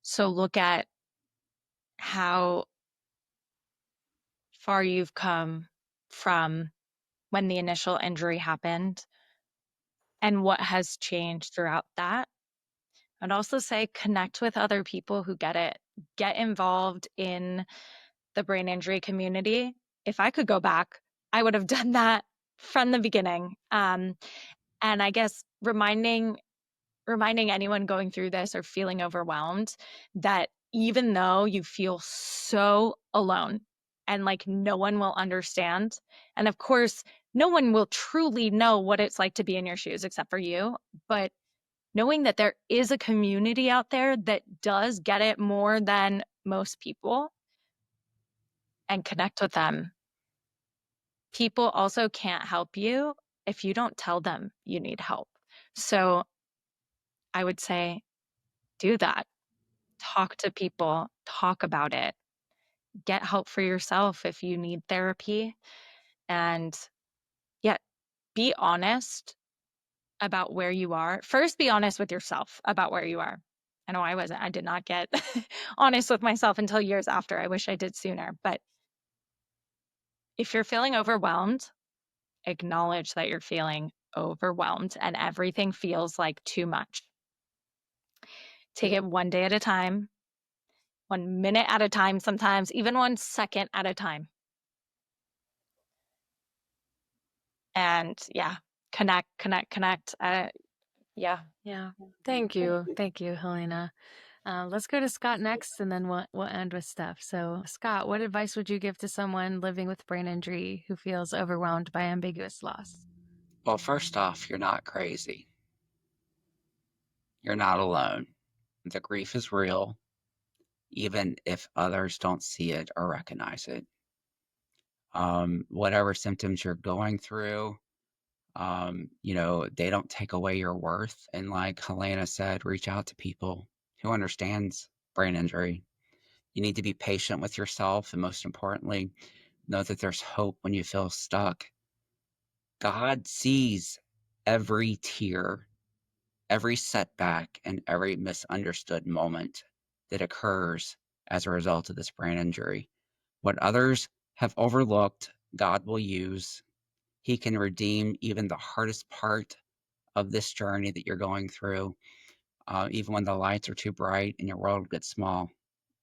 So look at how far you've come from when the initial injury happened and what has changed throughout that. I'd also say connect with other people who get it. Get involved in the brain injury community. If I could go back, I would have done that from the beginning. And I guess reminding anyone going through this or feeling overwhelmed that even though you feel so alone and like no one will understand, and of course, no one will truly know what it's like to be in your shoes except for you, but knowing that there is a community out there that does get it more than most people and connect with them. People also can't help you if you don't tell them you need help. So I would say do that. Talk to people, talk about it, get help for yourself if you need therapy. And yeah, be honest about where you are. First, be honest with yourself about where you are. I know I did not get honest with myself until years after. I wish I did sooner. But if you're feeling overwhelmed, acknowledge that you're feeling overwhelmed and everything feels like too much. Take it one day at a time, 1 minute at a time, sometimes even 1 second at a time. And yeah, connect. Yeah. Yeah. Thank you. Thank you, Helena. Let's go to Scott next, and then we'll end with Steph. So, Scott, what advice would you give to someone living with brain injury who feels overwhelmed by ambiguous loss? Well, first off, you're not crazy. You're not alone. The grief is real, even if others don't see it or recognize it. Whatever symptoms you're going through, they don't take away your worth. And like Helena said, reach out to people who understands brain injury. You need to be patient with yourself, and most importantly, know that there's hope when you feel stuck. God sees every tear, every setback, and every misunderstood moment that occurs as a result of this brain injury. What others have overlooked, God will use. He can redeem even the hardest part of this journey that you're going through, even when the lights are too bright and your world gets small.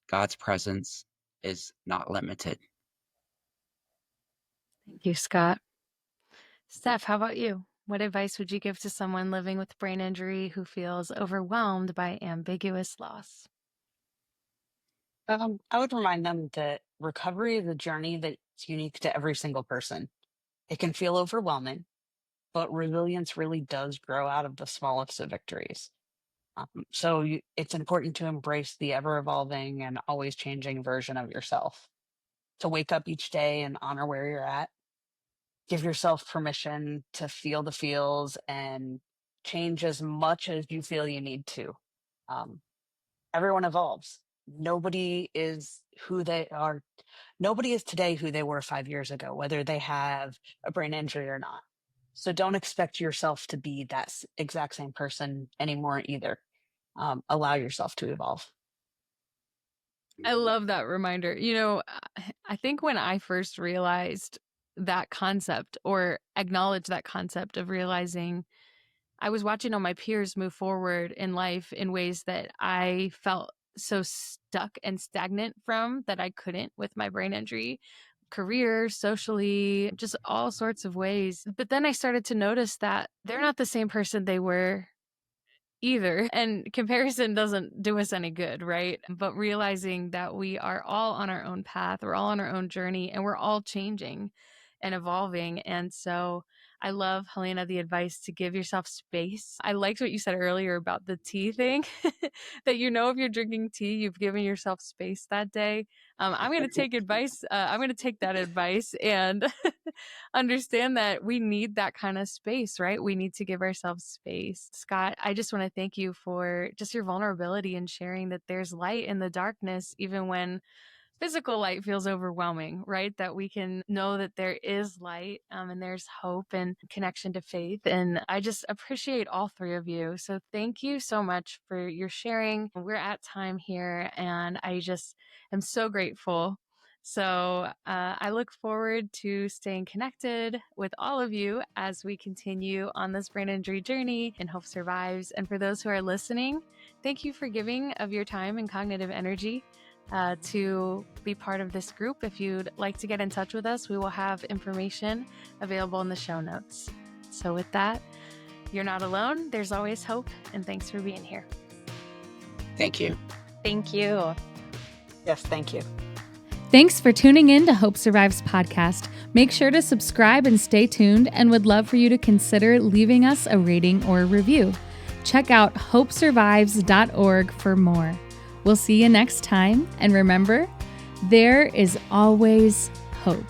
God's presence is not limited. Thank you, Scott. Steph, how about you? What advice would you give to someone living with brain injury who feels overwhelmed by ambiguous loss? I would remind them that recovery is a journey that's unique to every single person. It can feel overwhelming, but resilience really does grow out of the smallest of victories. It's important to embrace the ever evolving and always changing version of yourself. To wake up each day and honor where you're at. Give yourself permission to feel the feels and change as much as you feel you need to. Um, Everyone evolves. Nobody is who they are. Nobody is today who they were 5 years ago, whether they have a brain injury or not. So don't expect yourself to be that exact same person anymore either. Allow yourself to evolve. I love that reminder. I think when I first realized that concept or acknowledged that concept of realizing I was watching all my peers move forward in life in ways that I felt so stuck and stagnant from that I couldn't with my brain injury, career, socially, just all sorts of ways. But then I started to notice that they're not the same person they were either. And comparison doesn't do us any good, right? But realizing that we are all on our own path, we're all on our own journey, and we're all changing and evolving. And so I love, Helena, the advice to give yourself space. I liked what you said earlier about the tea thing, that if you're drinking tea, you've given yourself space that day. I'm going to take advice. I'm going to take that advice and understand that we need that kind of space, right? We need to give ourselves space. Scott, I just want to thank you for just your vulnerability and sharing that there's light in the darkness, even when physical light feels overwhelming, right? That we can know that there is light, and there's hope and connection to faith. And I just appreciate all three of you. So thank you so much for your sharing. We're at time here, and I just am so grateful. So I look forward to staying connected with all of you as we continue on this brain injury journey in Hope Survives. And for those who are listening, thank you for giving of your time and cognitive energy to be part of this group. If you'd like to get in touch with us, we will have information available in the show notes. So with that, you're not alone. There's always hope. And thanks for being here. Thank you. Thank you. Yes, thank you. Thanks for tuning in to Hope Survives podcast. Make sure to subscribe and stay tuned, and would love for you to consider leaving us a rating or a review. Check out hopesurvives.org for more. We'll see you next time, and remember, there is always hope.